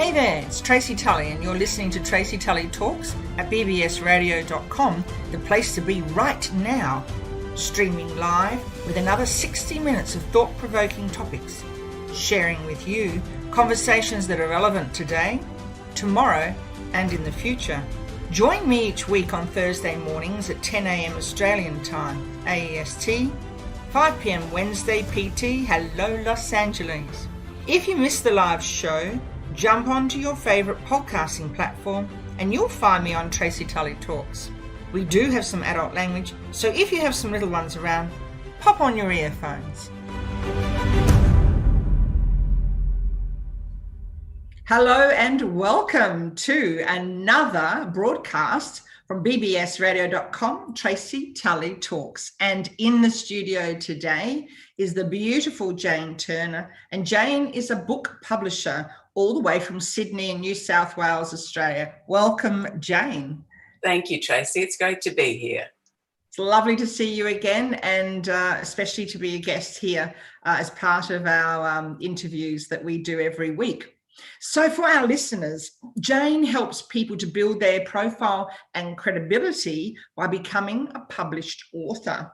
Hey there, it's Tracy Tully and you're listening to Tracy Tully Talks at bbsradio.com, the place to be right now. Streaming live with another 60 minutes of thought-provoking topics. Sharing with you conversations that are relevant today, tomorrow and in the future. Join me each week on Thursday mornings at 10 a.m. Australian time, AEST, 5 p.m. Wednesday PT, hello Los Angeles. If you missed the live show, jump onto your favourite podcasting platform and you'll find me on Tracy Tully Talks. We do have some adult language, so if you have some little ones around, pop on your earphones. Hello and welcome to another broadcast from bbsradio.com, Tracy Tully Talks. And in the studio today is the beautiful Jane Turner. And Jane is a book publisher all the way from Sydney in New South Wales, Australia. Welcome, Jane. Thank you, Tracy. It's great to be here. It's lovely to see you again, and especially to be a guest here as part of our interviews that we do every week. So for our listeners, Jane helps people to build their profile and credibility by becoming a published author.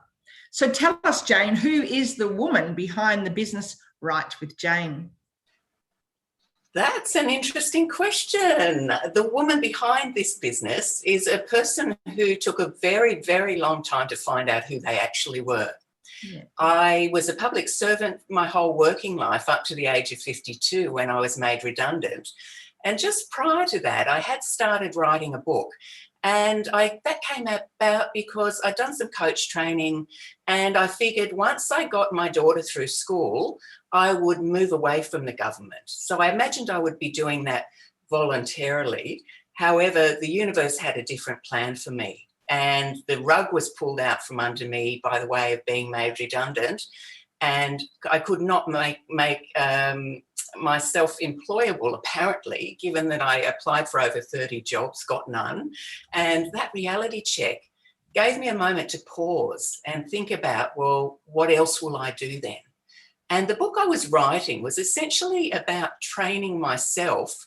So tell us, Jane, who is the woman behind the business Write with Jane? That's an interesting question. The woman behind this business is a person who took a very, very long time to find out who they actually were. Yeah. I was a public servant my whole working life up to the age of 52 when I was made redundant. And just prior to that, I had started writing a book. And that came about because I'd done some coach training and I figured once I got my daughter through school, I would move away from the government. So I imagined I would be doing that voluntarily. However, the universe had a different plan for me and the rug was pulled out from under me by the way of being made redundant. And I could not make myself employable, apparently, given that I applied for over 30 jobs, got none. And that reality check gave me a moment to pause and think about, well, what else will I do then? And the book I was writing was essentially about training myself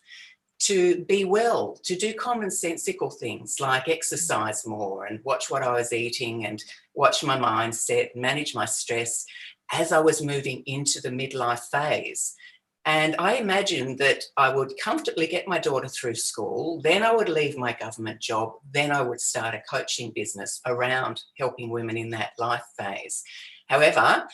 to be well, to do commonsensical things like exercise more and watch what I was eating and watch my mindset, manage my stress as I was moving into the midlife phase. And I imagined that I would comfortably get my daughter through school, then I would leave my government job, then I would start a coaching business around helping women in that life phase. However,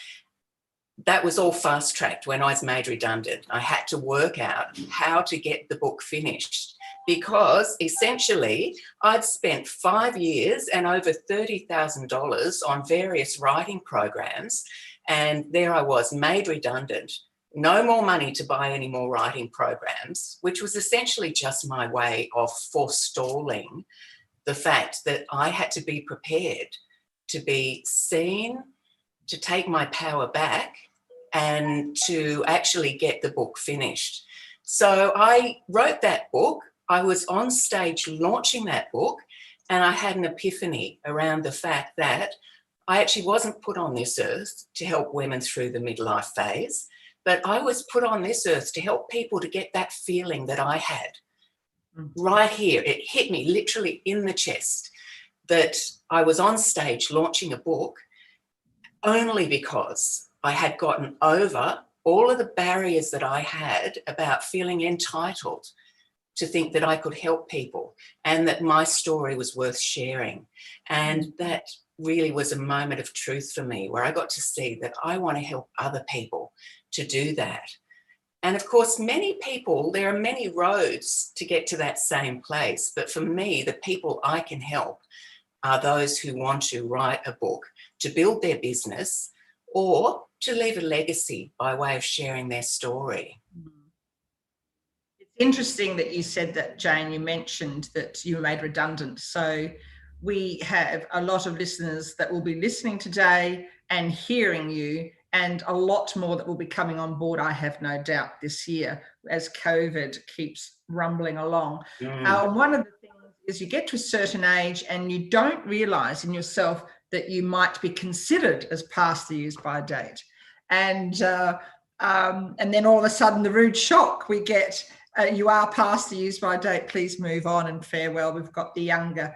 that was all fast-tracked when I was made redundant. I had to work out how to get the book finished because essentially I'd spent 5 years and over $30,000 on various writing programs. And there I was, made redundant, no more money to buy any more writing programs, which was essentially just my way of forestalling the fact that I had to be prepared to be seen, to take my power back and to actually get the book finished. So I wrote that book. I was on stage launching that book and I had an epiphany around the fact that I actually wasn't put on this earth to help women through the midlife phase, but I was put on this earth to help people to get that feeling that I had. Right here, it hit me literally in the chest that I was on stage launching a book only because I had gotten over all of the barriers that I had about feeling entitled to think that I could help people and that my story was worth sharing. And that really was a moment of truth for me where I got to see that I want to help other people to do that. And of course, many people, there are many roads to get to that same place. But for me, the people I can help are those who want to write a book, to build their business, or to leave a legacy by way of sharing their story. It's interesting that you said that, Jane, you mentioned that you were made redundant. So we have a lot of listeners that will be listening today and hearing you, and a lot more that will be coming on board, I have no doubt, this year as COVID keeps rumbling along. One of the things is you get to a certain age and you don't realise in yourself that you might be considered as past the use-by date. And then all of a sudden the rude shock we get you are past the use by date. Please move on and farewell. We've got the younger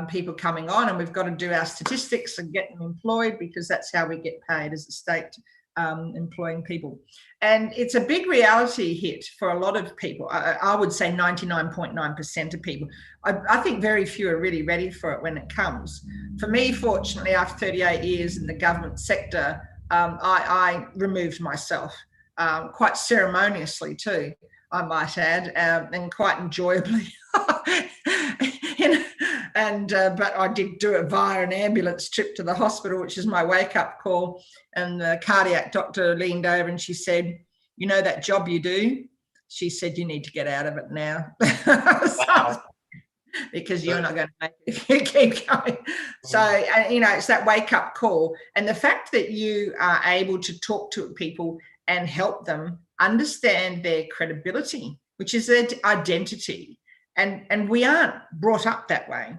people coming on, and we've got to do our statistics and get them employed, because that's how we get paid as a state, employing people. And it's a big reality hit for a lot of people. I would say 99.9% of people. I think very few are really ready for it when it comes. For me, fortunately, after 38 years in the government sector, I removed myself, quite ceremoniously too, I might add, and quite enjoyably. But I did do it via an ambulance trip to the hospital, which is my wake-up call. And the cardiac doctor leaned over and she said, "You know that job you do?" She said, "You need to get out of it now." Wow. Because you're not going to make it if you keep going. So, it's that wake-up call. And the fact that you are able to talk to people and help them understand their credibility, which is their identity. And we aren't brought up that way.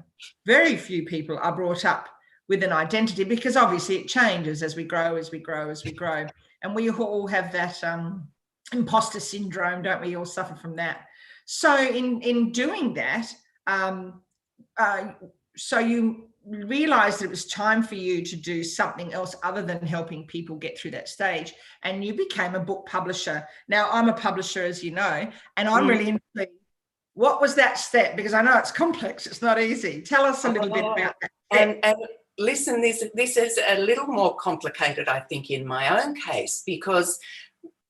Very few people are brought up with an identity, because obviously it changes as we grow. And we all have that imposter syndrome, don't we? All suffer from that. So in doing that, so you realized it was time for you to do something else other than helping people get through that stage, and you became a book publisher. Now, I'm a publisher, as you know, and I'm really intrigued. What was that step? Because I know it's complex, it's not easy. Tell us a little bit about that. And listen, this is a little more complicated, I think, in my own case, because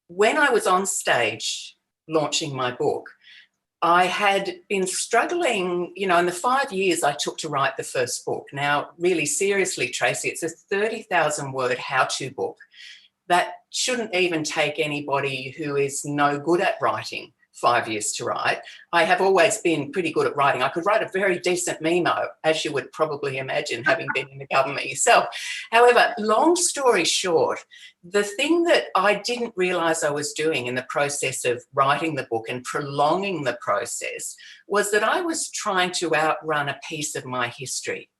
when I was on stage launching my book, I had been struggling, in the 5 years I took to write the first book. Now, really seriously, Tracy, it's a 30,000 word how-to book that shouldn't even take anybody who is no good at writing 5 years to write. I have always been pretty good at writing. I could write a very decent memo, as you would probably imagine, having been in the government yourself. However, long story short, the thing that I didn't realise I was doing in the process of writing the book and prolonging the process was that I was trying to outrun a piece of my history.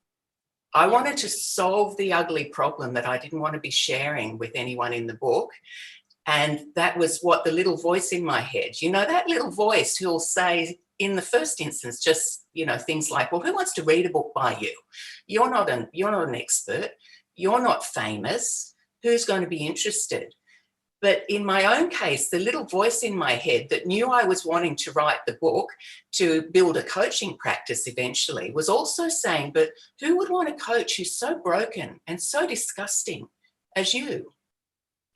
I wanted to solve the ugly problem that I didn't want to be sharing with anyone in the book. And that was what the little voice in my head, that little voice who'll say in the first instance, just, things like, well, who wants to read a book by you? You're not an expert. You're not famous. Who's going to be interested? But in my own case, the little voice in my head that knew I was wanting to write the book to build a coaching practice eventually was also saying, but who would want a coach who's so broken and so disgusting as you?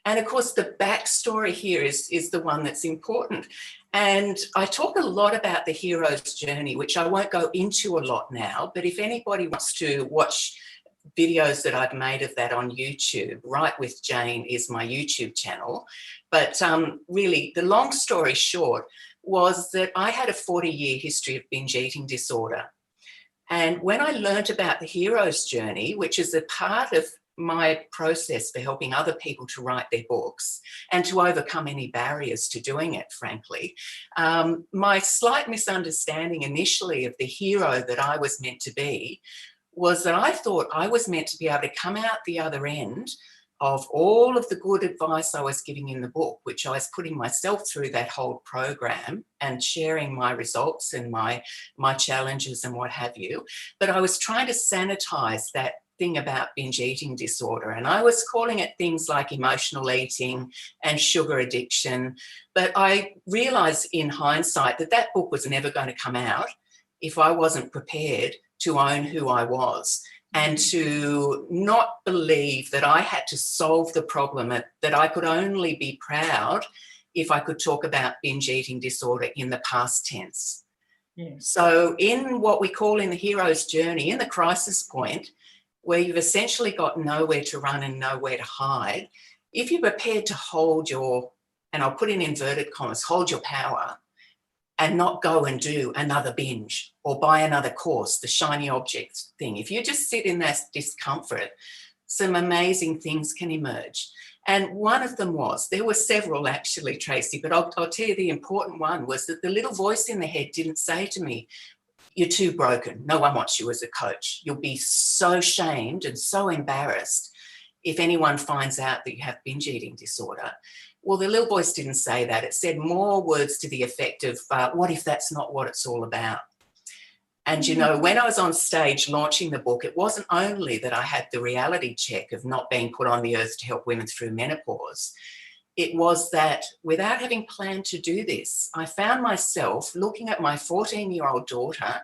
And of course, the backstory here is the one that's important. And I talk a lot about the hero's journey, which I won't go into a lot now, but if anybody wants to watch videos that I've made of that on YouTube, Right with Jane is my YouTube channel. But really, the long story short was that I had a 40-year history of binge eating disorder. And when I learned about the hero's journey, which is a part of my process for helping other people to write their books and to overcome any barriers to doing it, frankly, my slight misunderstanding initially of the hero that I was meant to be was that I thought I was meant to be able to come out the other end of all of the good advice I was giving in the book, which I was putting myself through that whole program and sharing my results and my challenges and what have you. But I was trying to sanitize that thing about binge eating disorder, and I was calling it things like emotional eating and sugar addiction. But I realized in hindsight that book was never going to come out if I wasn't prepared to own who I was and to not believe that I had to solve the problem, that I could only be proud if I could talk about binge eating disorder in the past tense. Yeah. So in what we call in the hero's journey, in the crisis point, where you've essentially got nowhere to run and nowhere to hide, if you're prepared to hold your, and I'll put in inverted commas, hold your power and not go and do another binge or buy another course, the shiny object thing. If you just sit in that discomfort, some amazing things can emerge. And one of them there were several actually, Tracy, but I'll tell you the important one was that the little voice in the head didn't say to me, "You're too broken. No one wants you as a coach. You'll be so shamed and so embarrassed if anyone finds out that you have binge eating disorder." Well, the little voice didn't say that. It said more words to the effect of, what if that's not what it's all about? And, you know, when I was on stage launching the book, it wasn't only that I had the reality check of not being put on the earth to help women through menopause. It was that without having planned to do this, I found myself looking at my 14-year-old daughter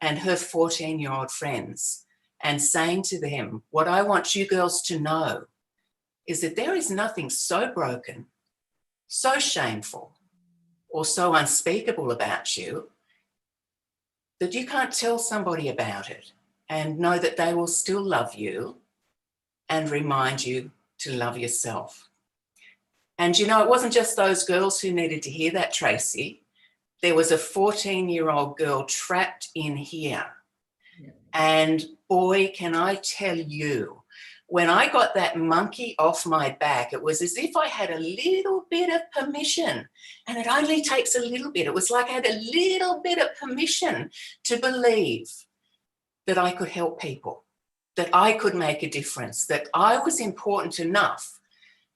and her 14-year-old friends and saying to them, what I want you girls to know is that there is nothing so broken, so shameful, or so unspeakable about you that you can't tell somebody about it and know that they will still love you and remind you to love yourself. And, you know, it wasn't just those girls who needed to hear that, Tracy. There was a 14-year-old girl trapped in here. Yeah. And boy, can I tell you, when I got that monkey off my back, it was as if I had a little bit of permission, and it only takes a little bit. It was like I had a little bit of permission to believe that I could help people, that I could make a difference, that I was important enough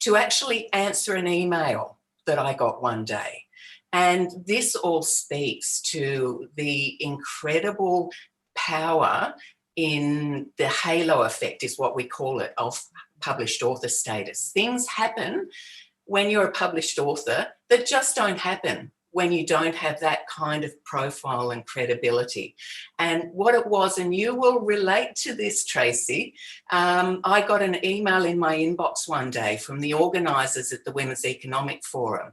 to actually answer an email that I got one day. And this all speaks to the incredible power in the halo effect, is what we call it, of published author status. Things happen when you're a published author that just don't happen when you don't have that kind of profile and credibility. And what it was, and you will relate to this, Tracy, I got an email in my inbox one day from the organisers at the Women's Economic Forum.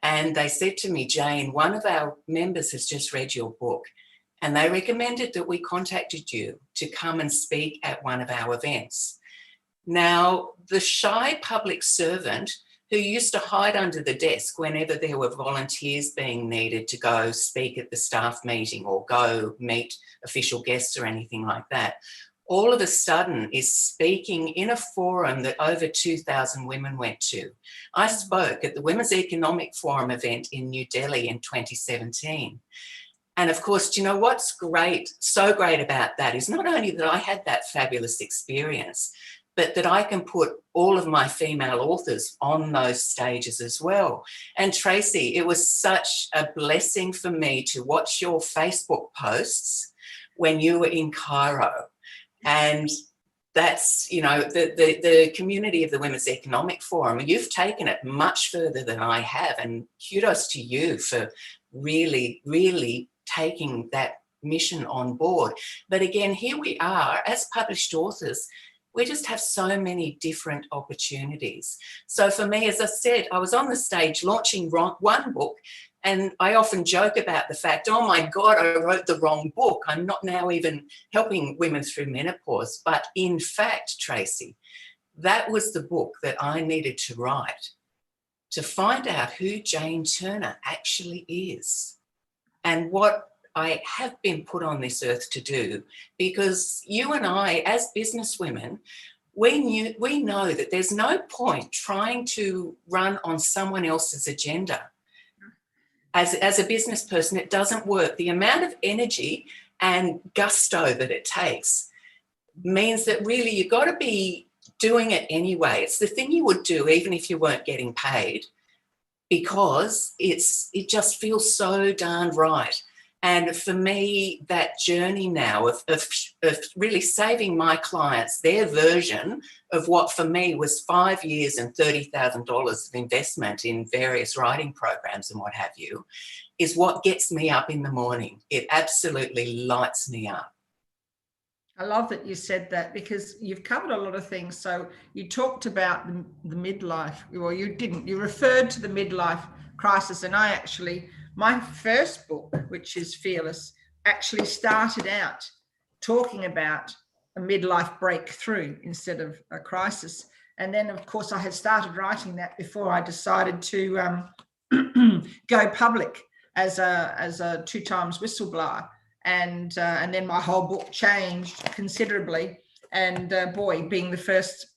And they said to me, Jane, one of our members has just read your book, and they recommended that we contacted you to come and speak at one of our events. Now, the shy public servant who used to hide under the desk whenever there were volunteers being needed to go speak at the staff meeting or go meet official guests or anything like that, all of a sudden is speaking in a forum that over 2,000 women went to. I spoke at the Women's Economic Forum event in New Delhi in 2017. And of course, do you know what's great, so great about that is not only that I had that fabulous experience, but that I can put all of my female authors on those stages as well. And Tracy, it was such a blessing for me to watch your Facebook posts when you were in Cairo. And that's, you know, the community of the Women's Economic Forum, you've taken it much further than I have. And kudos to you for really, really taking that mission on board. But again, here we are as published authors. We just have so many different opportunities. So for me, as I said, I was on the stage launching one book, and I often joke about the fact, oh my God, I wrote the wrong book. I'm not now even helping women through menopause. But in fact, Tracy, that was the book that I needed to write to find out who Jane Turner actually is and what I have been put on this earth to do. Because you and I, as businesswomen, we know that there's no point trying to run on someone else's agenda. As a business person, it doesn't work. The amount of energy and gusto that it takes means that really you've got to be doing it anyway. It's the thing you would do even if you weren't getting paid, because it just feels so darn right. And for me, that journey now of really saving my clients their version of what for me was 5 years and $30,000 of investment in various writing programs and what have you, is what gets me up in the morning. It absolutely lights me up. I love that you said that, because you've covered a lot of things. So you talked about the midlife, well, you didn't. You referred to the midlife crisis, and my first book, which is Fearless, actually started out talking about a midlife breakthrough instead of a crisis. And then, of course, I had started writing that before I decided to go public as a 2 times whistleblower. And then my whole book changed considerably. And boy, being the first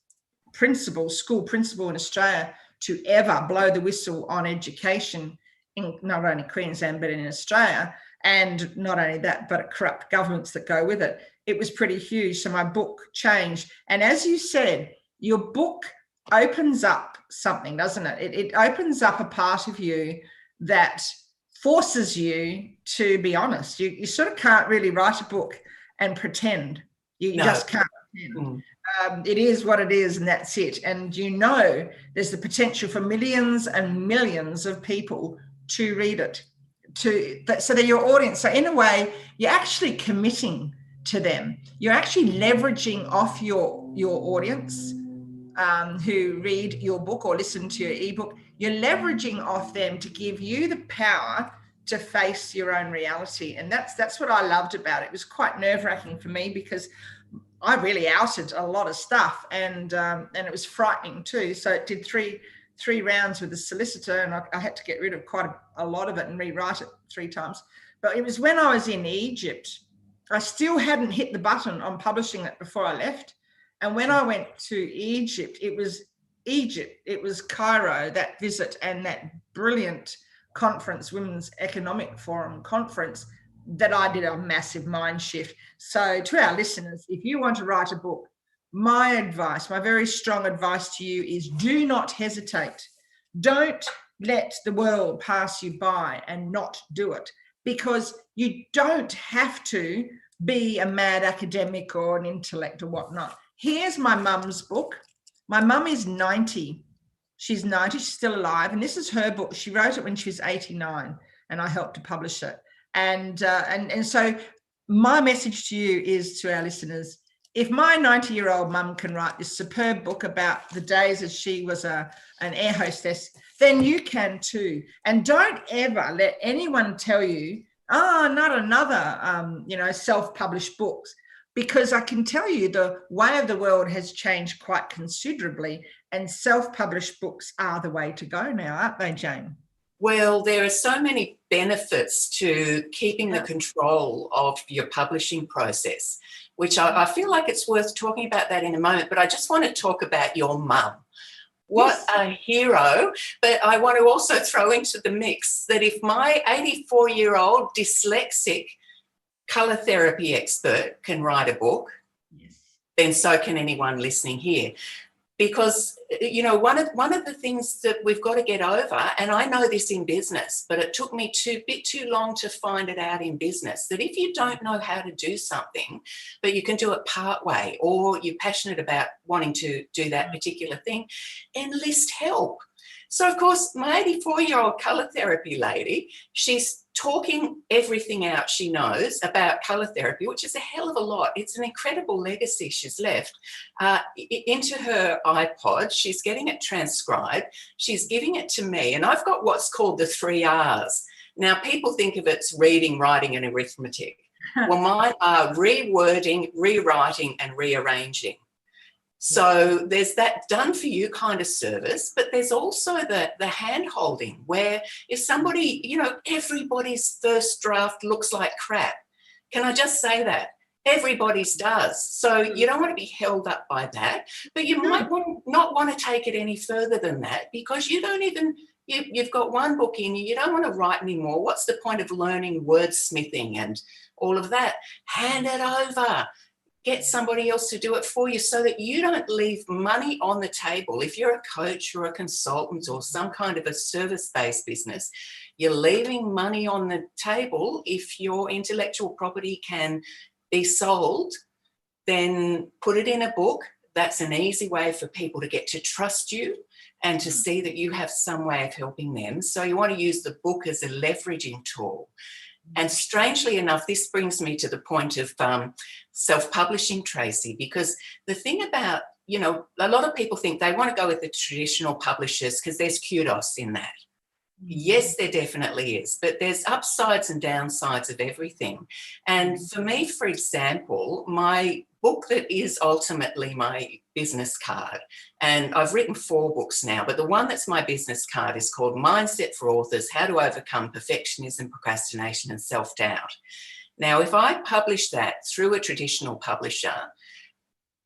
school principal in Australia to ever blow the whistle on education in not only Queensland, but in Australia, and not only that, but corrupt governments that go with it. It was pretty huge. So my book changed. And as you said, your book opens up something, doesn't it? It opens up a part of you that forces you to be honest. You sort of can't really write a book and pretend. You just can't pretend. It is what it is, and that's it. And there's the potential for millions and millions of people to read it, so they're your audience. So in a way, you're actually committing to them. You're actually leveraging off your audience who read your book or listen to your ebook. You're leveraging off them to give you the power to face your own reality. And that's what I loved about it. It was quite nerve-wracking for me because I really outed a lot of stuff, and it was frightening too. So it did three rounds with the solicitor, and I had to get rid of quite a lot of it and rewrite it 3 times. But it was when I was in Egypt. I still hadn't hit the button on publishing it before I left. And when I went to Egypt, it was Cairo, that visit, and that brilliant conference, Women's Economic Forum conference, that I did a massive mind shift. So to our listeners, if you want to write a book, my advice, my very strong advice to you is do not hesitate. Don't let the world pass you by and not do it, because you don't have to be a mad academic or an intellect or whatnot. Here's my mum's book. My mum is 90. She's 90, she's still alive. And this is her book. She wrote it when she was 89 and I helped to publish it. And so my message to you is, to our listeners, if my 90-year-old mum can write this superb book about the days as she was an air hostess, then you can too. And don't ever let anyone tell you, not another, self-published books, because I can tell you the way of the world has changed quite considerably, and self-published books are the way to go now, aren't they, Jane? Well, there are so many benefits to keeping the control of your publishing process, which I feel like it's worth talking about that in a moment, but I just want to talk about your mum. What a hero. But I want to also throw into the mix that if my 84-year-old dyslexic colour therapy expert can write a book, then so can anyone listening here. Because, one of the things that we've got to get over, and I know this in business, but it took me a bit too long to find it out in business, that if you don't know how to do something, but you can do it part way, or you're passionate about wanting to do that particular thing, enlist help. So, of course, my 84-year-old colour therapy lady, she's talking everything out she knows about colour therapy, which is a hell of a lot. It's an incredible legacy she's left into her iPod. She's getting it transcribed. She's giving it to me. And I've got what's called the 3 R's. Now, people think of it as reading, writing and arithmetic. Well, mine are rewording, rewriting and rearranging. So there's that done for you kind of service, but there's also the hand-holding where if somebody, everybody's first draft looks like crap. Can I just say that? Everybody's does. So you don't want to be held up by that, but you might not want to take it any further than that, because you don't even, you've got one book in you don't want to write anymore. What's the point of learning wordsmithing and all of that? Hand it over. Get somebody else to do it for you so that you don't leave money on the table. If you're a coach or a consultant or some kind of a service-based business, you're leaving money on the table. If your intellectual property can be sold, then put it in a book. That's an easy way for people to get to trust you and to see that you have some way of helping them. So you want to use the book as a leveraging tool. And strangely enough, this brings me to the point of self-publishing, Tracy, because the thing about, a lot of people think they want to go with the traditional publishers because there's kudos in that. Yes, there definitely is, but there's upsides and downsides of everything. And for me, for example, my book that is ultimately my business card, and I've written 4 books now, but the one that's my business card is called Mindset for Authors: How to Overcome Perfectionism, Procrastination and Self-Doubt. Now, if I published that through a traditional publisher,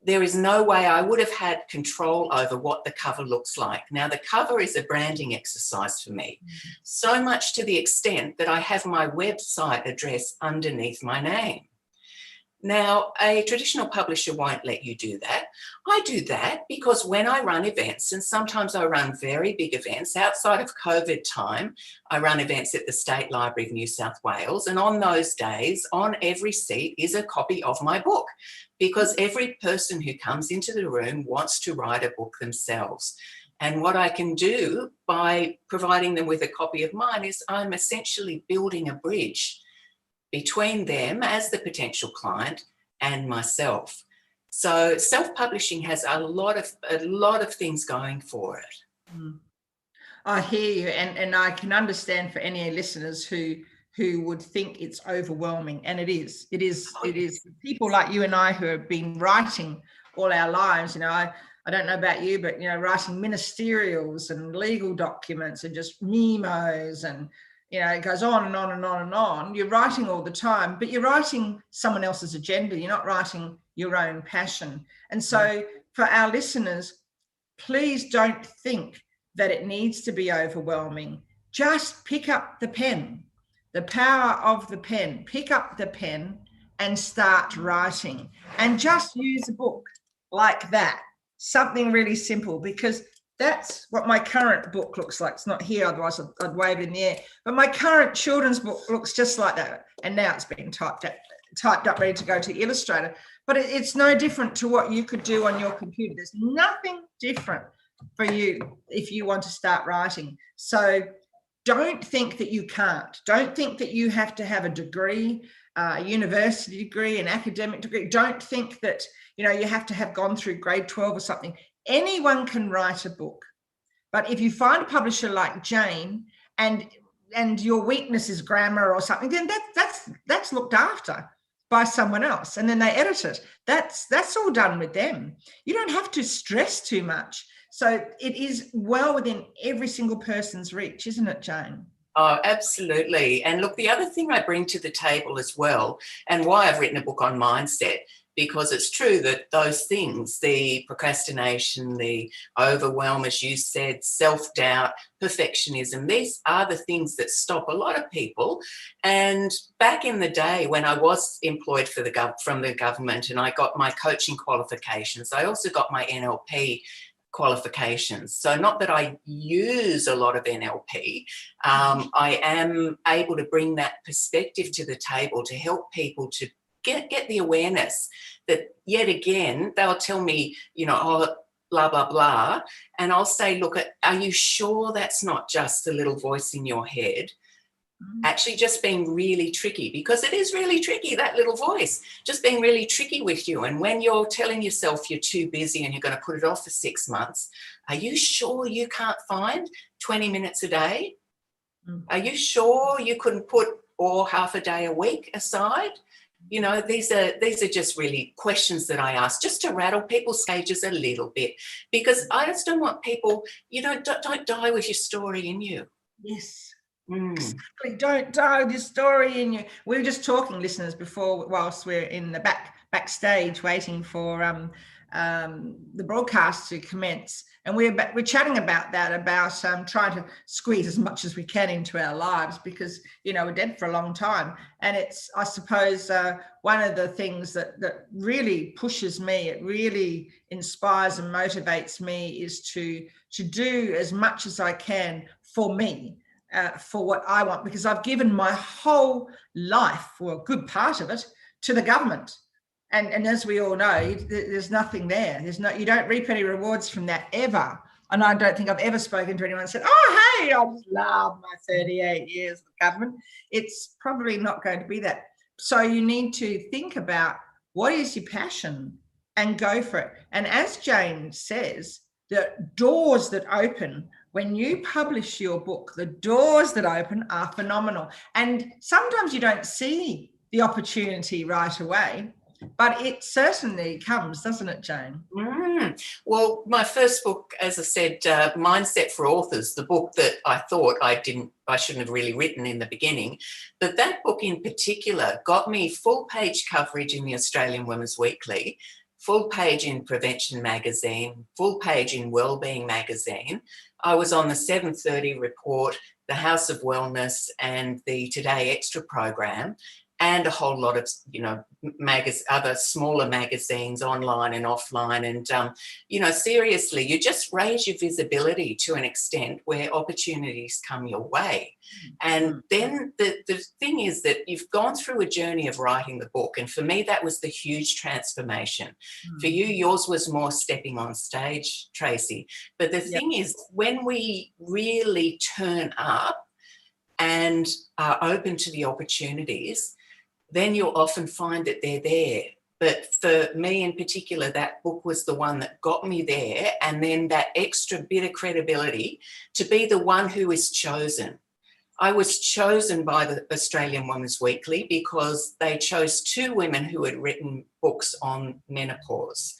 there is no way I would have had control over what the cover looks like. Now, the cover is a branding exercise for me, so much to the extent that I have my website address underneath my name. Now, a traditional publisher won't let you do that. I do that because when I run events, and sometimes I run very big events outside of COVID time, I run events at the State Library of New South Wales. And on those days, on every seat is a copy of my book, because every person who comes into the room wants to write a book themselves. And what I can do by providing them with a copy of mine is I'm essentially building a bridge between them as the potential client and myself. So self-publishing has a lot of things going for it. I hear you, and I can understand for any listeners who would think it's overwhelming, and it is. It is. People like you and I who have been writing all our lives. I don't know about you, but writing ministerials and legal documents and just memos, and it goes on and on and on and on. You're writing all the time, but you're writing someone else's agenda. You're not writing your own passion. And so for our listeners, please don't think that it needs to be overwhelming. Just pick up the pen, the power of the pen. Pick up the pen and start writing, and just use a book like that. Something really simple, because that's what my current book looks like. It's not here, otherwise I'd wave it in the air. But my current children's book looks just like that. And now it's been typed up, ready to go to Illustrator. But it's no different to what you could do on your computer. There's nothing different for you if you want to start writing. So don't think that you can't. Don't think that you have to have a degree, a university degree, an academic degree. Don't think that you have to have gone through grade 12 or something. Anyone can write a book. But if you find a publisher like Jane and your weakness is grammar or something, then that's looked after by someone else, and then they edit it. That's all done with them. You don't have to stress too much. So it is well within every single person's reach, isn't it, Jane? Oh, absolutely. And look, the other thing I bring to the table as well, and why I've written a book on mindset, because it's true that those things, the procrastination, the overwhelm, as you said, self-doubt, perfectionism, these are the things that stop a lot of people. And back in the day when I was employed from the government and I got my coaching qualifications, I also got my NLP qualifications. So not that I use a lot of NLP, I am able to bring that perspective to the table to help people to get the awareness that, yet again, they'll tell me, oh, blah, blah, blah. And I'll say, look, are you sure that's not just a little voice in your head? Actually just being really tricky, because it is really tricky, that little voice, just being really tricky with you. And when you're telling yourself you're too busy and you're going to put it off for 6 months, are you sure you can't find 20 minutes a day? Are you sure you couldn't put half a day a week aside? These are just really questions that I ask just to rattle people's cages a little bit, because I just don't want people, don't die with your story in you. Yes. Exactly. Don't die with your story in you. We were just talking, listeners, before, whilst we're in the backstage waiting for the broadcast to commence, and we're chatting about that, about trying to squeeze as much as we can into our lives, because we're dead for a long time. And it's, I suppose, one of the things that really pushes me, it really inspires and motivates me, is to do as much as I can for me. For what I want, because I've given my whole life, or a good part of it, to the government. And as we all know, there's nothing there. You don't reap any rewards from that ever. And I don't think I've ever spoken to anyone and said, oh, hey, I just love my 38 years of government. It's probably not going to be that. So you need to think about what is your passion and go for it. And as Jane says, the doors that open when you publish your book, the doors that open are phenomenal. And sometimes you don't see the opportunity right away, but it certainly comes, doesn't it, Jane? Well, my first book, as I said, Mindset for Authors, the book that I thought I shouldn't have really written in the beginning, but that book in particular got me full page coverage in the Australian Women's Weekly, full page in Prevention magazine, full page in Wellbeing magazine. I was on the 7:30 report, the House of Wellness, and the Today Extra program. and a whole lot of, other smaller magazines online and offline. And, seriously, you just raise your visibility to an extent where opportunities come your way. And then the thing is that you've gone through a journey of writing the book. And for me, that was the huge transformation. For you, yours was more stepping on stage, Tracy. But the thing is, when we really turn up and are open to the opportunities, then you'll often find that they're there. But for me in particular, that book was the one that got me there, and then that extra bit of credibility to be the one who is chosen. I was chosen by the Australian Women's Weekly because they chose 2 women who had written books on menopause.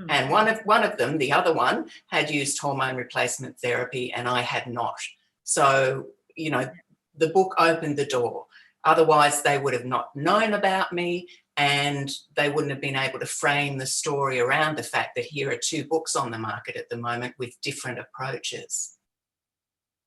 And one of them, the other one, had used hormone replacement therapy and I had not. So, the book opened the door. Otherwise, they would have not known about me, and they wouldn't have been able to frame the story around the fact that here are 2 books on the market at the moment with different approaches.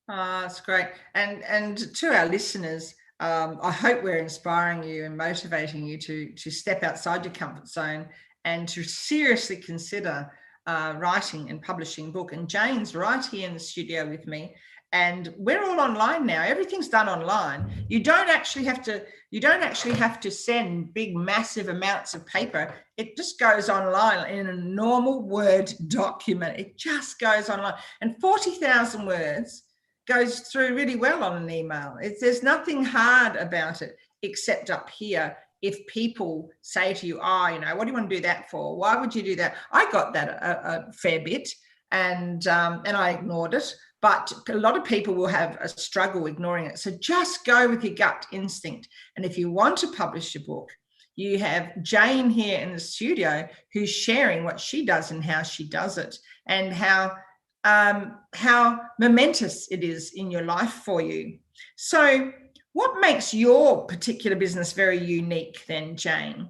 That's great. And to our listeners, I hope we're inspiring you and motivating you to step outside your comfort zone and to seriously consider writing and publishing a book. And Jane's right here in the studio with me. And we're all online now. Everything's done online. You don't actually have to send big, massive amounts of paper. It just goes online in a normal Word document. It just goes online. And 40,000 words goes through really well on an email. There's nothing hard about it, except up here. If people say to you, what do you want to do that for? Why would you do that? I got that a fair bit, and I ignored it. But a lot of people will have a struggle ignoring it. So just go with your gut instinct. And if you want to publish a book, you have Jane here in the studio who's sharing what she does and how she does it, and how momentous it is in your life for you. So what makes your particular business very unique then, Jane?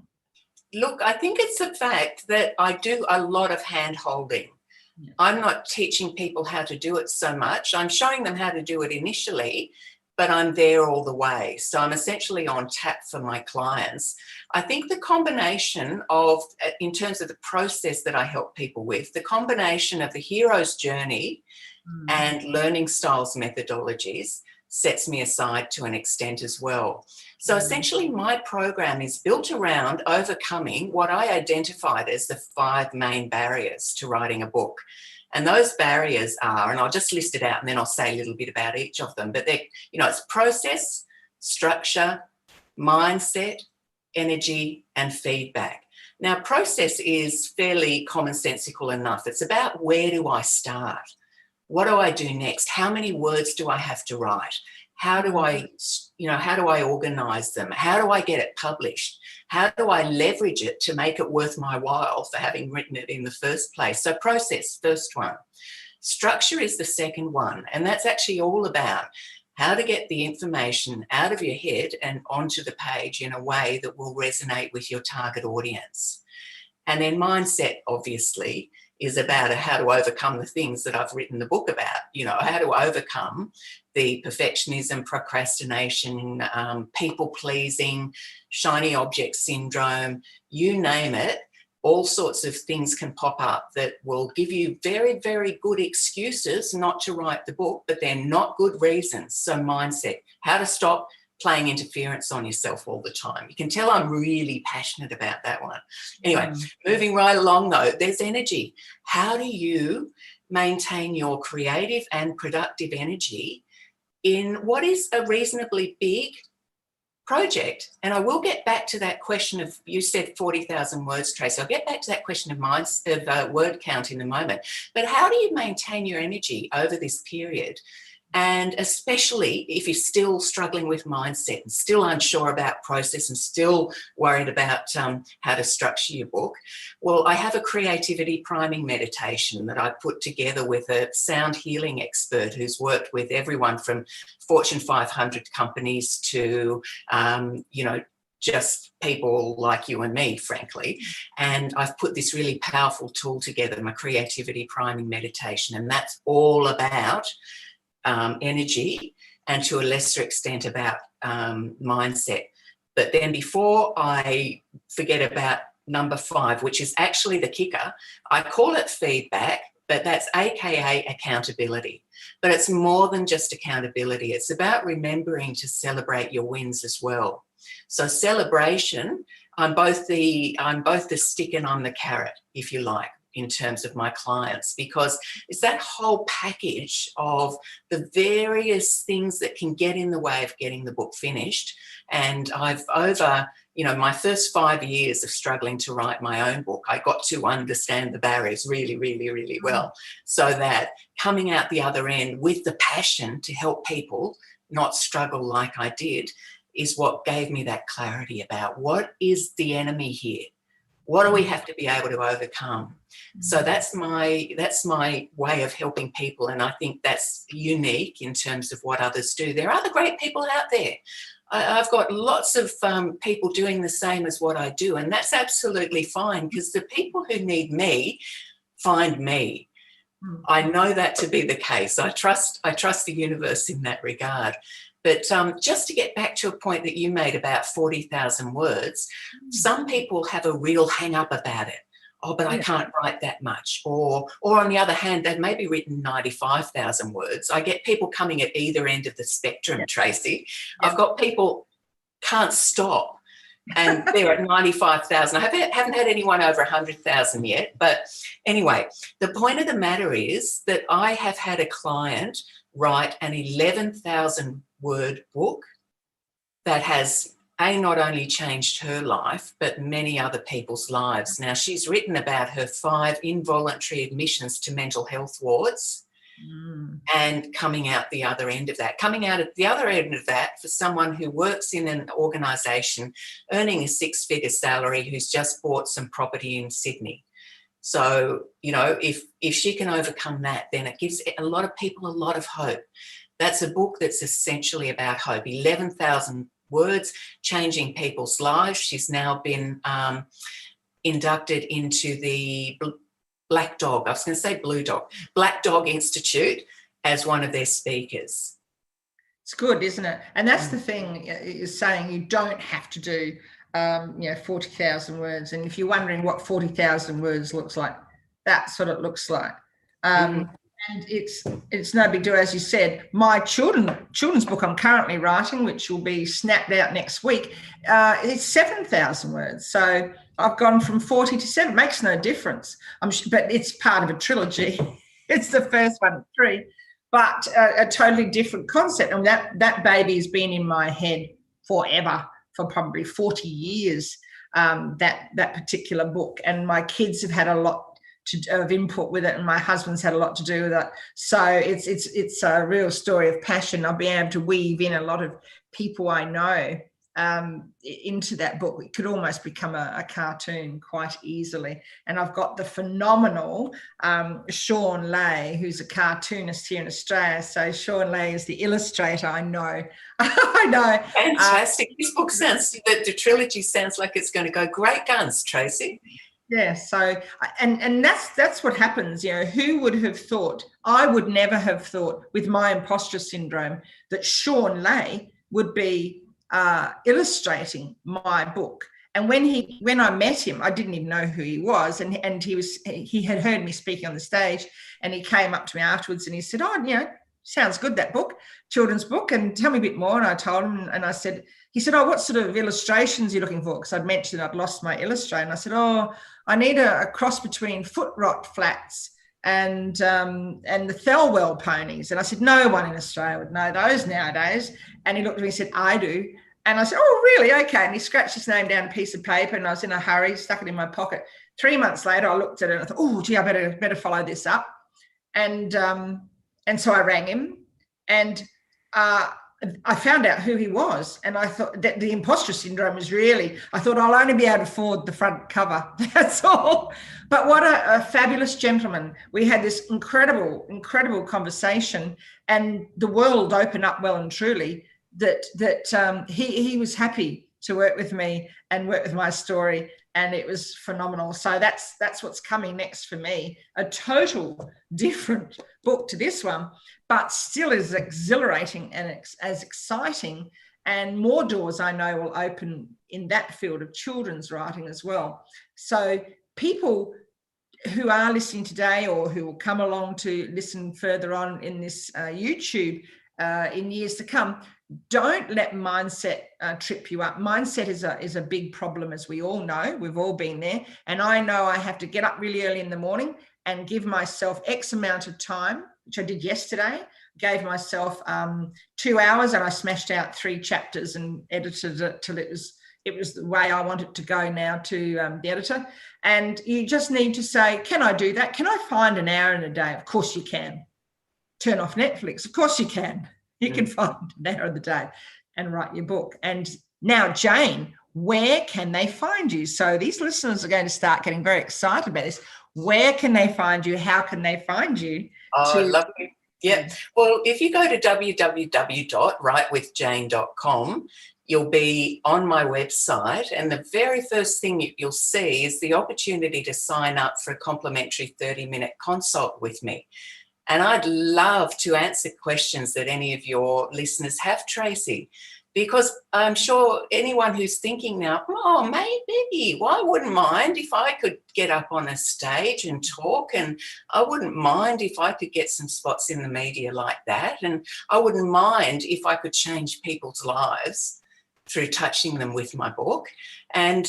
Look, I think it's the fact that I do a lot of hand-holding. I'm not teaching people how to do it so much. I'm showing them how to do it initially, but I'm there all the way. So I'm essentially on tap for my clients. I think the combination of, in terms of the process that I help people with, the combination of the hero's journey and learning styles methodologies sets me aside to an extent as well. So essentially my program is built around overcoming what I identified as the 5 main barriers to writing a book. And those barriers are, and I'll just list it out and then I'll say a little bit about each of them, but they're, it's process, structure, mindset, energy, and feedback. Now, process is fairly commonsensical enough. It's about, where do I start? What do I do next? How many words do I have to write? How do I organize them? How do I get it published? How do I leverage it to make it worth my while for having written it in the first place? So process, first one. Structure is the second one. And that's actually all about how to get the information out of your head and onto the page in a way that will resonate with your target audience. And then mindset, obviously, is about how to overcome the things that I've written the book about, how to overcome the perfectionism, procrastination, people-pleasing, shiny object syndrome, you name it. All sorts of things can pop up that will give you very, very good excuses not to write the book, but they're not good reasons. So mindset, how to stop playing interference on yourself all the time. You can tell I'm really passionate about that one. Anyway, moving right along though, there's energy. How do you maintain your creative and productive energy in what is a reasonably big project? And I will get back to that question of, you said 40,000 words, Tracy. I'll get back to that question of word count in a moment. But how do you maintain your energy over this period? And especially if you're still struggling with mindset and still unsure about process and still worried about how to structure your book, well, I have a creativity priming meditation that I put together with a sound healing expert who's worked with everyone from Fortune 500 companies to, just people like you and me, frankly. And I've put this really powerful tool together, my creativity priming meditation, and that's all about energy, and to a lesser extent about mindset. But then before I forget about number 5, which is actually the kicker, I call it feedback, but that's AKA accountability. But it's more than just accountability. It's about remembering to celebrate your wins as well. So celebration, I'm both the stick and I'm the carrot, if you like, in terms of my clients, because it's that whole package of the various things that can get in the way of getting the book finished. And I've over, my first 5 years of struggling to write my own book, I got to understand the barriers really, really, really well, so that coming out the other end with the passion to help people not struggle like I did is what gave me that clarity about what is the enemy here. What do we have to be able to overcome? So that's my way of helping people, and I think that's unique in terms of what others do. There are other great people out there. I've got lots of people doing the same as what I do, and that's absolutely fine, because the people who need me find me. I know that to be the case. I trust the universe in that regard. But just to get back to a point that you made about 40,000 words, some people have a real hang up about it. Oh, but I can't write that much. Or on the other hand, they've maybe written 95,000 words. I get people coming at either end of the spectrum, Tracy. I've got people can't stop, and they're at 95,000. I haven't had anyone over 100,000 yet. But anyway, the point of the matter is that I have had a client write an 11,000 word book that has not only changed her life, but many other people's lives. Now, she's written about her 5 involuntary admissions to mental health wards and coming out the other end of that. Coming out at the other end of that for someone who works in an organisation earning a 6-figure salary, who's just bought some property in Sydney. So, if she can overcome that, then it gives a lot of people a lot of hope. That's a book that's essentially about hope. 11,000 words, changing people's lives. She's now been inducted into the Black Dog Institute as one of their speakers. It's good, isn't it? And that's the thing, is saying you don't have to do 40,000 words. And if you're wondering what 40,000 words looks like, that's what it looks like. And it's no big deal. As you said, my children's book I'm currently writing, which will be snapped out next week, is 7,000 words. So I've gone from 40 to 7. Makes no difference. But it's part of a trilogy. It's the first one of 3, but a totally different concept. And that baby has been in my head forever, for probably 40 years, that particular book. And my kids have had a lot of input with it, and my husband's had a lot to do with it. So it's a real story of passion. I'll be able to weave in a lot of people I know into that book. It could almost become a cartoon quite easily. And I've got the phenomenal Sean Lay, who's a cartoonist here in Australia. So Sean Lay is the illustrator. I know. I know. Fantastic. This book the trilogy sounds like it's going to go great guns, Tracy. Yeah, so and that's what happens. Who would have thought? I would never have thought, with my imposter syndrome, that Sean Lay would be illustrating my book. And when I met him, I didn't even know who he was, and he had heard me speaking on the stage, and he came up to me afterwards and he said, "Oh, sounds good, that book, children's book, and tell me a bit more." And I told him, and I said, he said, "Oh, what sort of illustrations are you looking for?" Because I'd mentioned I'd lost my illustrator. And I said, "Oh, I need a cross between foot rot flats and the Thelwell ponies." And I said, "No one in Australia would know those nowadays." And he looked at me and said, "I do." And I said, "Oh, really? Okay." And he scratched his name down a piece of paper, and I was in a hurry, stuck it in my pocket. 3 months later, I looked at it and I thought, "Oh, gee, I better follow this up." And so I rang him, and I found out who he was, and I thought that the imposter syndrome was I thought I'll only be able to afford the front cover. That's all. But what a fabulous gentleman. We had this incredible conversation, and the world opened up well and truly that he was happy to work with me and work with my story, and it was phenomenal. So that's what's coming next for me, a total different book to this one, but still as exhilarating and as exciting and more doors I know will open in that field of children's writing as well. So people who are listening today or who will come along to listen further on in this YouTube in years to come, don't let mindset trip you up. Mindset is a big problem, as we all know. We've all been there. And I know I have to get up really early in the morning and give myself X amount of time, which I did yesterday. Gave myself 2 hours, and I smashed out 3 chapters and edited it till it was the way I want it to go now to the editor. And you just need to say, can I do that? Can I find an hour in a day? Of course you can. Turn off Netflix. Of course you can. You can find an hour of the day and write your book. And now, Jane, where can they find you? So these listeners are going to start getting very excited about this. Where can they find you? How can they find you? Oh, lovely. Yeah. Well, if you go to www.writewithjane.com, you'll be on my website, and the very first thing you'll see is the opportunity to sign up for a complimentary 30-minute consult with me. And I'd love to answer questions that any of your listeners have, Tracy, because I'm sure anyone who's thinking now, oh, maybe, well, I wouldn't mind if I could get up on a stage and talk, and I wouldn't mind if I could get some spots in the media like that, and I wouldn't mind if I could change people's lives through touching them with my book. And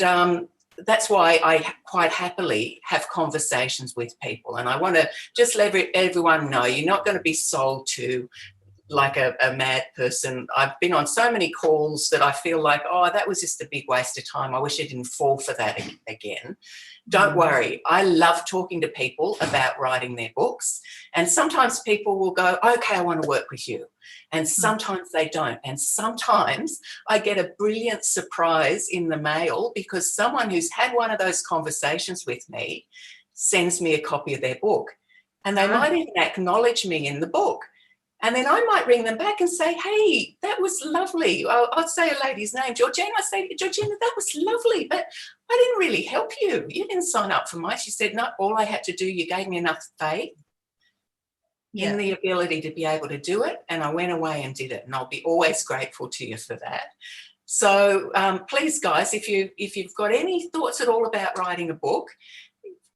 that's why I quite happily have conversations with people. And I want to just let everyone know you're not going to be sold to like a mad person. I've been on so many calls that I feel like, oh, that was just a big waste of time. I wish I didn't fall for that again. Don't worry. I love talking to people about writing their books. And sometimes people will go, okay, I want to work with you. And sometimes they don't. And sometimes I get a brilliant surprise in the mail because someone who's had one of those conversations with me sends me a copy of their book. And they might even acknowledge me in the book. And then I might ring them back and say, hey, that was lovely. I'd say a lady's name, Georgina. I'd say, Georgina, that was lovely, but I didn't really help you. You didn't sign up for mine. She said, no, all I had to do, you gave me enough faith in the ability to be able to do it. And I went away and did it. And I'll be always grateful to you for that. So please, guys, if you've got any thoughts at all about writing a book,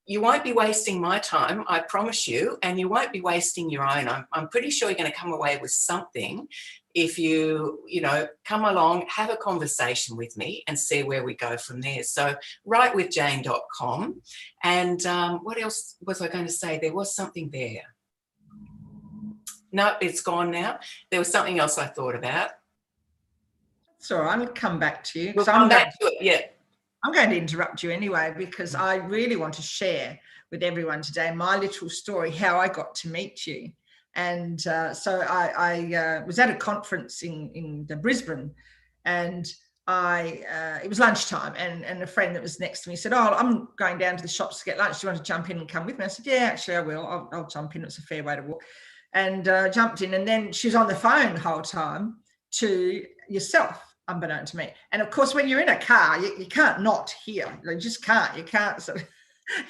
you won't be wasting my time, I promise you, and you won't be wasting your own. I'm pretty sure you're going to come away with something if you come along, have a conversation with me and see where we go from there. So writewithjane.com. And what else was I going to say? There was something there. No, it's gone now. There was something else I thought about. So I'll come back to you. We'll come back to it, yeah. I'm going to interrupt you anyway because I really want to share with everyone today my little story, how I got to meet you. And so I was at a conference in the Brisbane, and it was lunchtime, and a friend that was next to me said, oh, I'm going down to the shops to get lunch. Do you want to jump in and come with me? I said, yeah, actually I will. I'll jump in. It's a fair way to walk. And jumped in, and then she was on the phone the whole time to yourself, unbeknown to me. And of course, when you're in a car, you can't not hear. You just can't. You can't. So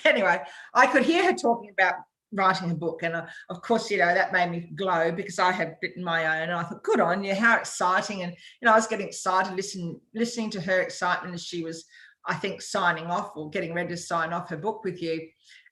anyway, I could hear her talking about writing a book, and of course, that made me glow because I had written my own, and I thought, good on you, how exciting. And I was getting excited listening to her excitement as she was, I think, signing off or getting ready to sign off her book with you.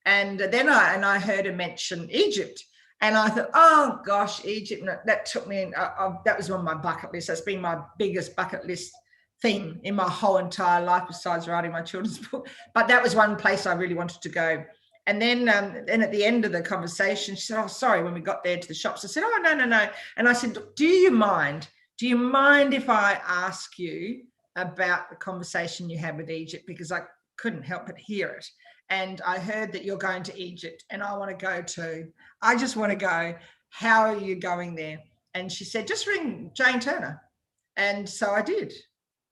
And then I heard her mention Egypt. And I thought, oh, gosh, Egypt, that took me, that was on my bucket list. That's been my biggest bucket list thing in my whole entire life besides writing my children's book. But that was one place I really wanted to go. And then at the end of the conversation, she said, oh, sorry, when we got there to the shops, I said, oh, no. And I said, do you mind if I ask you about the conversation you had with Egypt? Because I couldn't help but hear it. And I heard that you're going to Egypt, and I want to go too. I just want to go. How are you going there? And she said, just ring Jane Turner. And so I did.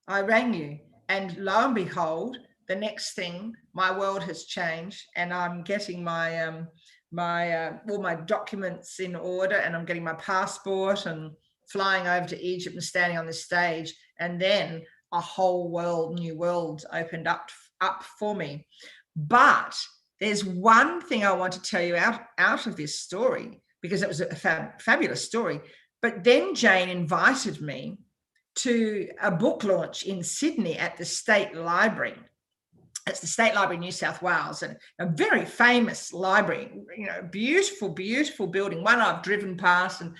I rang you, and lo and behold, the next thing, my world has changed, and I'm getting my all my documents in order, and I'm getting my passport and flying over to Egypt and standing on the stage. And then a whole new world opened up for me. But there's one thing I want to tell you out of this story, because it was a fabulous story. But then Jane invited me to a book launch in Sydney at the State Library. It's the State Library, New South Wales, and a very famous library, beautiful, beautiful building, one I've driven past. And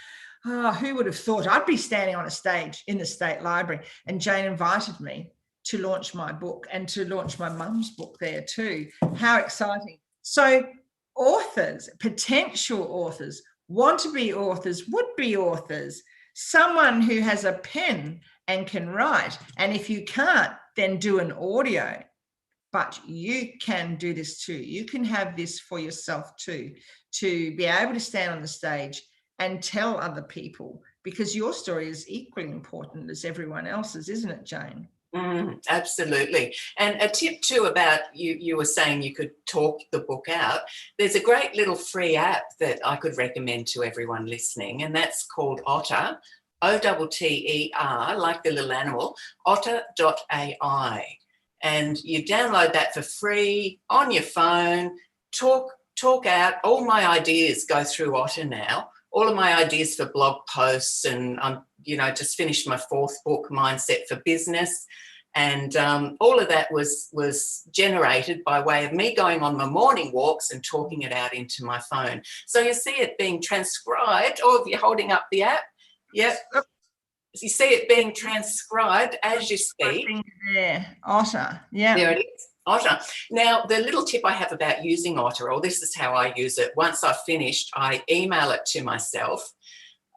who would have thought I'd be standing on a stage in the State Library? And Jane invited me to launch my book and to launch my mum's book there too. How exciting. So authors, potential authors, want to be authors, would be authors, someone who has a pen and can write. And if you can't, then do an audio. But you can do this too. You can have this for yourself too, to be able to stand on the stage and tell other people, because your story is equally important as everyone else's, isn't it, Jane? Absolutely. And a tip too about you were saying you could talk the book out. There's a great little free app that I could recommend to everyone listening, and that's called Otter, OTTER, like the little animal, otter.ai. And you download that for free on your phone, talk out. All my ideas go through Otter now. All of my ideas for blog posts, and I'm, just finished my 4th book, Mindset for Business. And all of that was generated by way of me going on my morning walks and talking it out into my phone. So you see it being transcribed, or if you're holding up the app, yep. You see it being transcribed as you speak. There, Otter, yeah. There it is, Otter. Now, the little tip I have about using Otter, or this is how I use it, once I've finished, I email it to myself.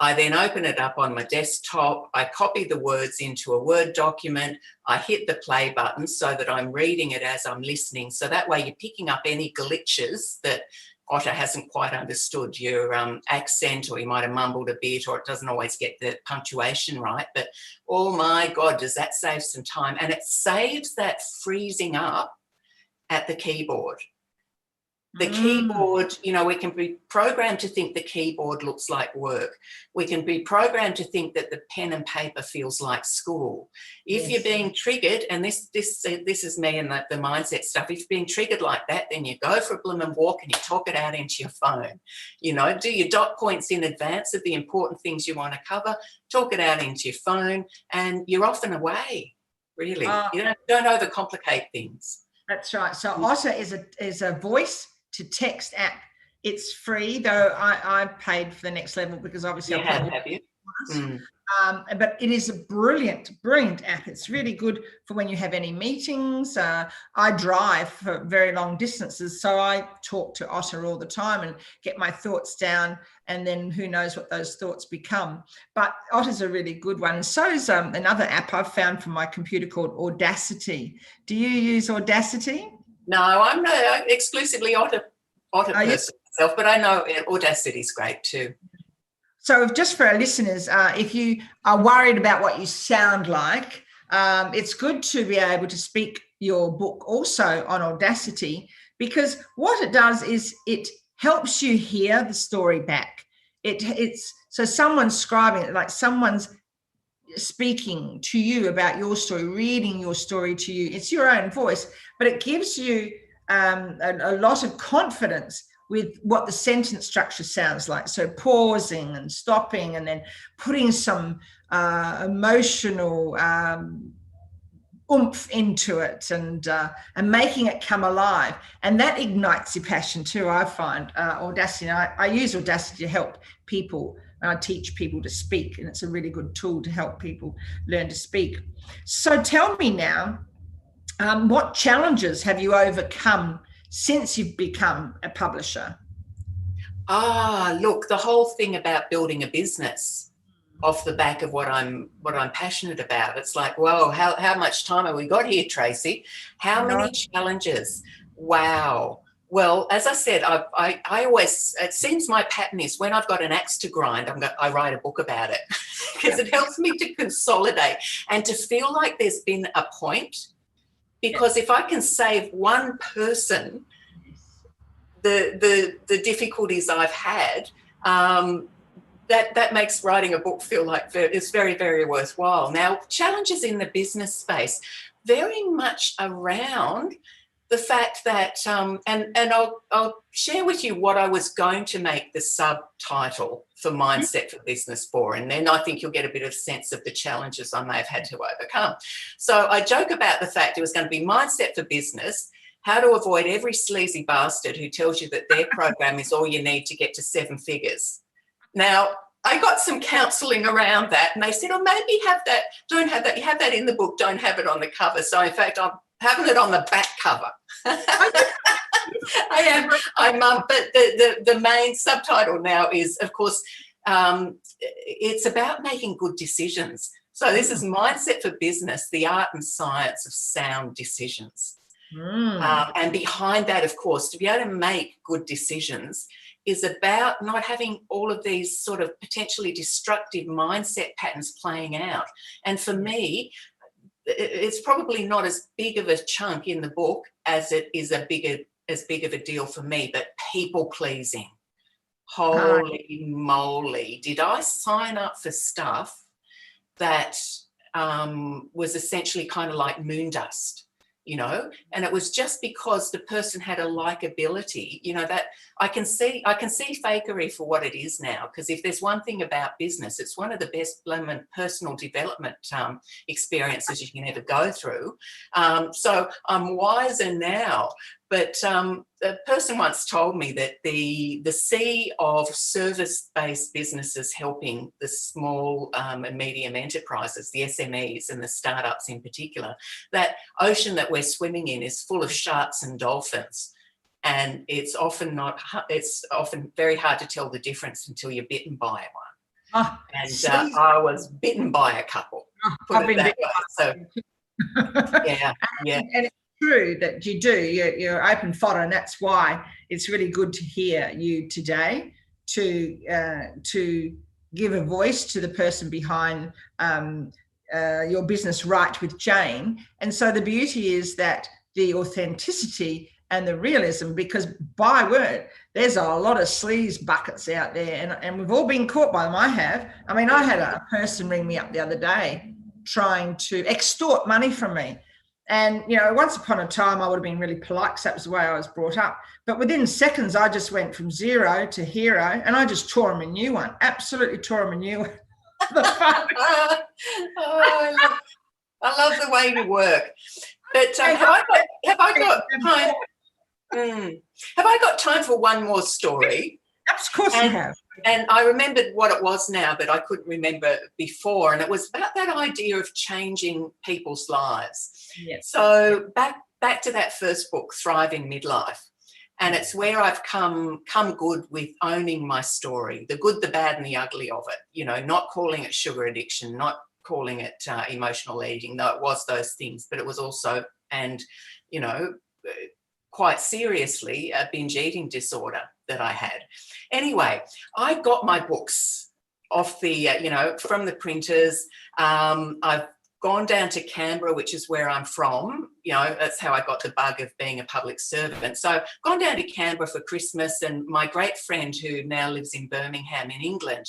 I then open it up on my desktop. I copy the words into a Word document. I hit the play button so that I'm reading it as I'm listening. So that way you're picking up any glitches that Otter hasn't quite understood, your accent, or you might have mumbled a bit, or it doesn't always get the punctuation right. But oh my God, does that save some time? And it saves that freezing up at the keyboard. The keyboard, we can be programmed to think the keyboard looks like work. We can be programmed to think that the pen and paper feels like school. If you're being triggered, and this is me and the mindset stuff, if you're being triggered like that, then you go for a blooming walk and you talk it out into your phone. Do your dot points in advance of the important things you want to cover, talk it out into your phone, and you're off and away, really. You don't overcomplicate things. That's right. So Otter is a voice to text app. It's free, though I paid for the next level because obviously have you? But it is a brilliant app. It's really good for when you have any meetings. I drive for very long distances, so I talk to Otter all the time and get my thoughts down, and then who knows what those thoughts become. But Otter's a really good one. And so is another app I've found for my computer called Audacity. Do you use Audacity? No, I'm not exclusively Otter person myself, but I know Audacity is great too. So just for our listeners, if you are worried about what you sound like, it's good to be able to speak your book also on Audacity, because what it does is it helps you hear the story back. It's so someone's scribing it, like someone's speaking to you about your story, reading your story to you. It's your own voice, but it gives you a lot of confidence with what the sentence structure sounds like. So pausing and stopping, and then putting some emotional oomph into it, and making it come alive. And that ignites your passion too, I find. Audacity, I use Audacity to help people. I teach people to speak, and it's a really good tool to help people learn to speak. So tell me now, what challenges have you overcome since you've become a publisher? Look, the whole thing about building a business off the back of what I'm passionate about. It's like, whoa, how much time have we got here, Tracy? How many challenges? Wow. Well, as I said, I always, it seems my pattern is when I've got an axe to grind, I write a book about it, because it helps me to consolidate and to feel like there's been a point. Because if I can save one person the difficulties I've had, that makes writing a book feel like it's very, very worthwhile. Now, challenges in the business space, very much around the fact that, and I'll share with you what I was going to make the subtitle for Mindset for Business for, and then I think you'll get a bit of sense of the challenges I may have had to overcome. So I joke about the fact it was going to be Mindset for Business, how to avoid every sleazy bastard who tells you that their program is all you need to get to 7 figures. Now, I got some counselling around that, and they said, oh, maybe have that, don't have that, you have that in the book, don't have it on the cover. So in fact, I'm having it on the back cover. I am. But the main subtitle now is, of course, it's about making good decisions. So this is Mindset for Business, the art and science of sound decisions. And behind that, of course, to be able to make good decisions is about not having all of these sort of potentially destructive mindset patterns playing out. And for me, it's probably not as big of a chunk in the book as it is as big of a deal for me, but people pleasing. Holy moly, did I sign up for stuff that was essentially kind of like moon dust? And it was just because the person had a likability, that I can see fakery for what it is now, because if there's one thing about business, it's one of the best personal development experiences you can ever go through. So I'm wiser now. But a person once told me that the sea of service-based businesses helping the small and medium enterprises, the SMEs and the startups in particular, that ocean that we're swimming in is full of sharks and dolphins. And it's often very hard to tell the difference until you're bitten by one. I was bitten by a couple. I've been bitten. So, yeah. And it's true that you do. You're open fodder, and that's why it's really good to hear you today to give a voice to the person behind your business, Right with Jane. And so the beauty is that the authenticity and the realism, because by word, there's a lot of sleaze buckets out there, and we've all been caught by them. I have. I mean, I had a person ring me up the other day trying to extort money from me. And, once upon a time, I would have been really polite because that was the way I was brought up. But within seconds, I just went from zero to hero, and I just tore him a new one. Absolutely tore him a new one. I love the way you work. But have I got time? Have I got time for one more story? Of course you have. And I remembered what it was now that I couldn't remember before, and it was about that idea of changing people's lives. Yes. So back to that first book, Thrive in Midlife, and it's where I've come good with owning my story, the good, the bad, and the ugly of it. Not calling it sugar addiction, not calling it emotional eating, though it was those things, but it was also, and quite seriously, a binge eating disorder that I had. Anyway, I got my books off the, from the printers. I've gone down to Canberra, which is where I'm from. That's how I got the bug of being a public servant. So gone down to Canberra for Christmas, and my great friend who now lives in Birmingham in England,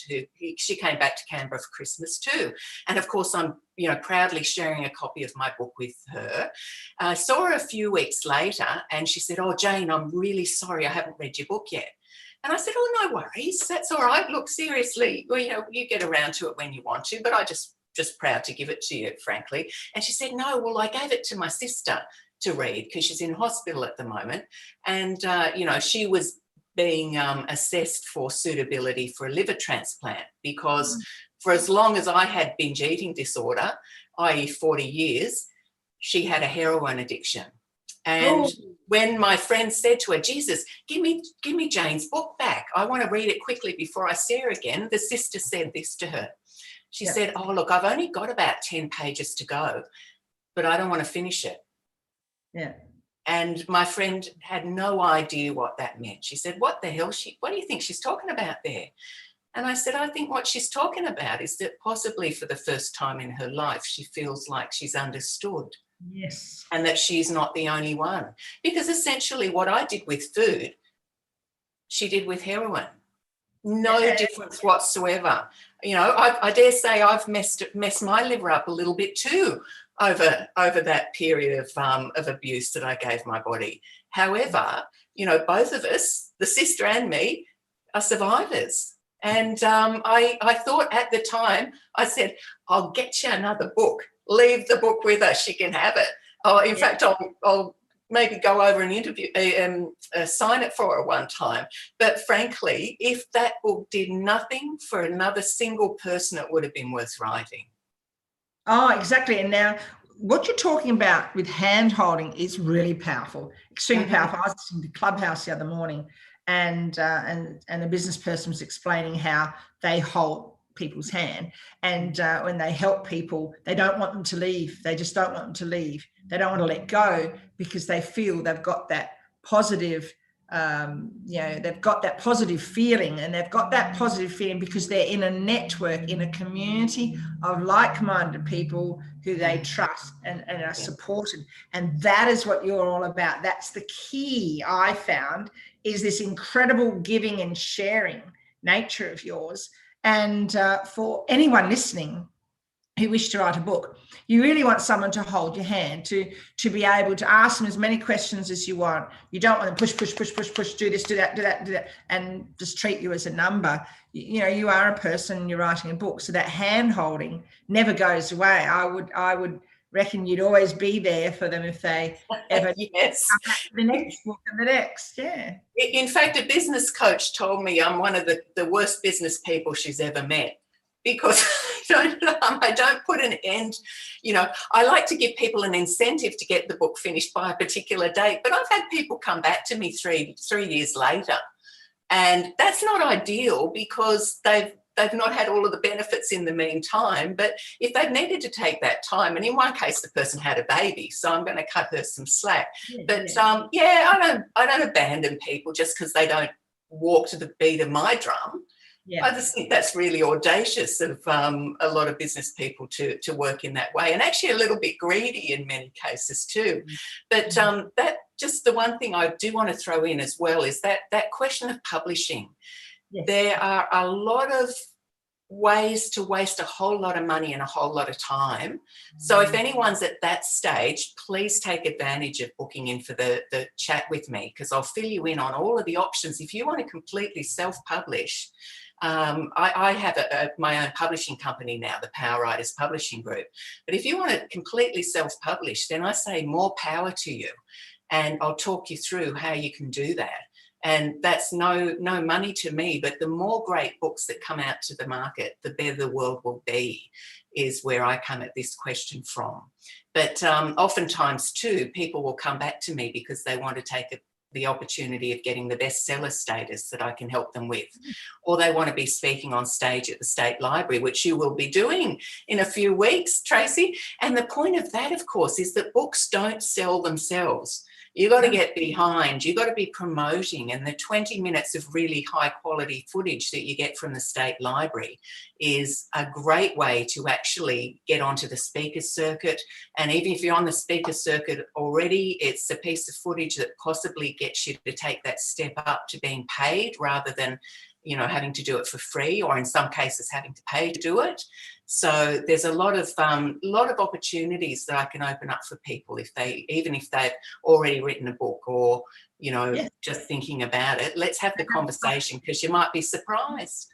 she came back to Canberra for Christmas too. And of course, I'm, proudly sharing a copy of my book with her. I saw her a few weeks later, and she said, oh, Jane, I'm really sorry, I haven't read your book yet. And I said, oh, no worries, that's all right. Look, seriously, well, you get around to it when you want to, but I just proud to give it to you, frankly. And she said, no, well, I gave it to my sister to read because she's in hospital at the moment. And, she was being assessed for suitability for a liver transplant because for as long as I had binge eating disorder, i.e. 40 years, she had a heroin addiction. And when my friend said to her, Jesus, give me Jane's book back, I want to read it quickly before I see her again, the sister said this to her. She said, oh, look, I've only got about 10 pages to go, but I don't want to finish it. Yeah. And my friend had no idea what that meant. She said, what the hell? What do you think she's talking about there? And I said, I think what she's talking about is that possibly for the first time in her life, she feels like she's understood. Yes. And that she's not the only one. Because essentially what I did with food, she did with heroin. No difference whatsoever. I dare say I've messed my liver up a little bit too over that period of abuse that I gave my body. However, both of us, the sister and me, are survivors. And I thought at the time, I said, I'll get you another book. Leave the book with her. She can have it. Oh, in fact, I'll maybe go over and interview, sign it for her one time. But frankly, if that book did nothing for another single person, it would have been worth writing. Oh, exactly. And now what you're talking about with hand holding is really powerful, extremely powerful. I was listening to Clubhouse the other morning, and a business person was explaining how they hold people's hand, and when they help people, they don't want them to leave. They just don't want them to leave. They don't want to let go because they feel they've got that positive they've got that positive feeling, and they've got that positive feeling because they're in a network, in a community of like-minded people who they trust and are supported. And that is what you're all about. That's the key, I found, is this incredible giving and sharing nature of yours. And for anyone listening who wish to write a book, you really want someone to hold your hand, to be able to ask them as many questions as you want. You don't want to push, do this, do that, and just treat you as a number. You are a person, you're writing a book, so that hand holding never goes away. I would reckon you'd always be there for them if they ever yes. come back to the next book and the next. Yeah. In fact, a business coach told me I'm one of the worst business people she's ever met, because I don't put an end. I like to give people an incentive to get the book finished by a particular date, but I've had people come back to me three years later, and that's not ideal because they've not had all of the benefits in the meantime. But if they've needed to take that time, and in one case the person had a baby, so I'm going to cut her some slack. I don't abandon people just because they don't walk to the beat of my drum. Yeah. I just think that's really audacious of a lot of business people to work in that way, and actually a little bit greedy in many cases too. But that just the one thing I do want to throw in as well is that question of publishing. Yes. There are a lot of ways to waste a whole lot of money and a whole lot of time. So if anyone's at that stage, please take advantage of booking in for the chat with me, because I'll fill you in on all of the options. If you want to completely self-publish, I have my own publishing company now, the Power Writers Publishing Group. But if you want to completely self-publish, then I say more power to you, and I'll talk you through how you can do that. And that's no money to me, but the more great books that come out to the market, the better the world will be, is where I come at this question from. But oftentimes too, people will come back to me because they want to take the opportunity of getting the bestseller status that I can help them with, or they want to be speaking on stage at the State Library, which you will be doing in a few weeks, Tracy. And the point of that, of course, is that books don't sell themselves. You've got to get behind, you've got to be promoting, and the 20 minutes of really high quality footage that you get from the State Library is a great way to actually get onto the speaker circuit. And even if you're on the speaker circuit already, it's a piece of footage that possibly gets you to take that step up to being paid rather than, having to do it for free, or in some cases having to pay to do it. So there's a lot of opportunities that I can open up for people even if they've already written a book or, just thinking about it. Let's have the conversation, because you might be surprised.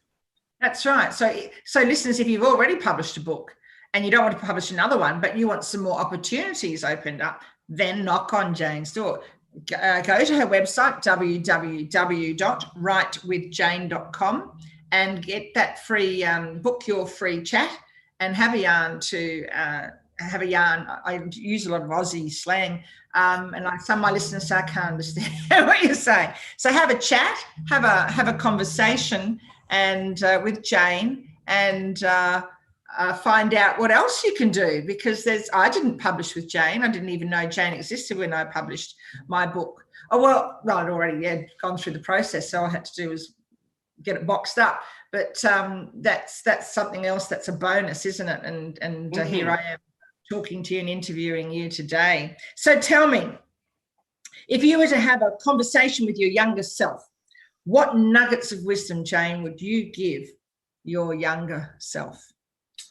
That's right. So listeners, if you've already published a book and you don't want to publish another one, but you want some more opportunities opened up, then knock on Jane's door. Go to her website, www.writewithjane.com, and get that free, book your free chat and have a yarn I use a lot of Aussie slang, and like some of my listeners say, I can't understand what you're saying. So have a chat, have a conversation and with Jane, and find out what else you can do, because I didn't publish with Jane. I didn't even know Jane existed when I published my book. I'd already gone through the process, so all I had to do was get it boxed up. But that's something else. That's a bonus, isn't it? And here I am talking to you and interviewing you today. So tell me, if you were to have a conversation with your younger self, what nuggets of wisdom, Jane, would you give your younger self?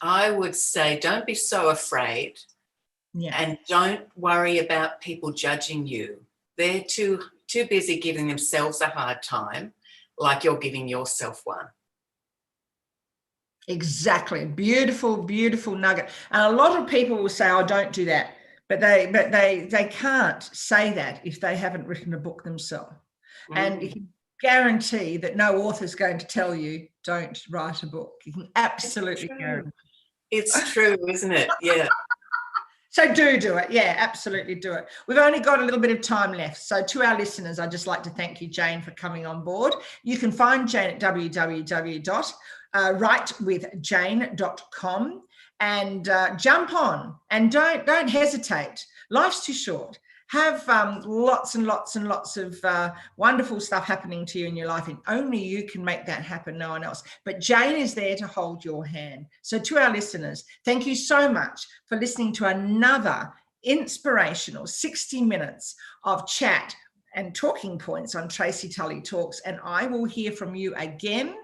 I would say, don't be so afraid Yeah. And don't worry about people judging you. They're too busy giving themselves a hard time, like you're giving yourself one. Exactly. Beautiful, beautiful nugget. And a lot of people will say, "Oh, don't do that." But they can't say that if they haven't written a book themselves. And you can guarantee that no author's going to tell you don't write a book. You can absolutely guarantee. It's true, isn't it? Yeah. So do it. Yeah, absolutely do it. We've only got a little bit of time left. So to our listeners, I'd just like to thank you, Jane, for coming on board. You can find Jane at www.writewithjane.com and jump on and don't hesitate. Life's too short. Have lots and lots and lots of wonderful stuff happening to you in your life, and only you can make that happen, no one else. But Jane is there to hold your hand. So to our listeners, thank you so much for listening to another inspirational 60 minutes of chat and talking points on Tracy Tully Talks, and I will hear from you again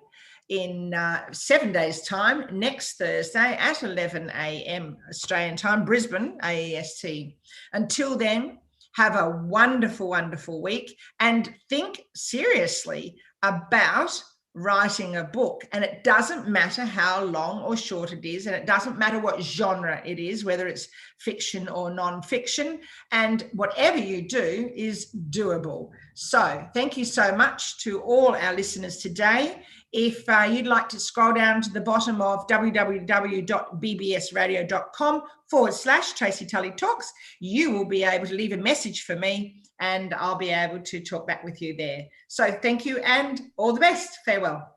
in 7 days' time, next Thursday at 11 a.m. Australian time, Brisbane, AEST. Until then, have a wonderful, wonderful week, and think seriously about writing a book. And it doesn't matter how long or short it is, and it doesn't matter what genre it is, whether it's fiction or non-fiction, and whatever you do is doable. So thank you so much to all our listeners today. If you'd like to scroll down to the bottom of www.bbsradio.com/Tracy Tully Talks, you will be able to leave a message for me and I'll be able to talk back with you there. So thank you and all the best. Farewell.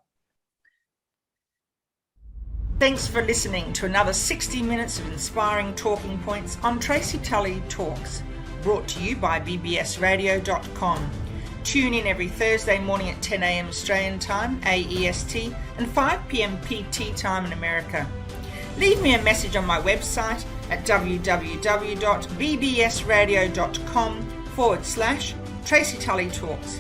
Thanks for listening to another 60 minutes of inspiring talking points on Tracy Tully Talks, brought to you by bbsradio.com. Tune in every Thursday morning at 10 a.m. Australian time, AEST, and 5 p.m. PT time in America. Leave me a message on my website at www.bbsradio.com/Tracy Tully Talks.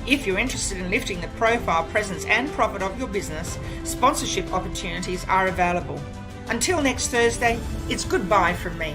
If you're interested in lifting the profile, presence and profit of your business, sponsorship opportunities are available. Until next Thursday, it's goodbye from me.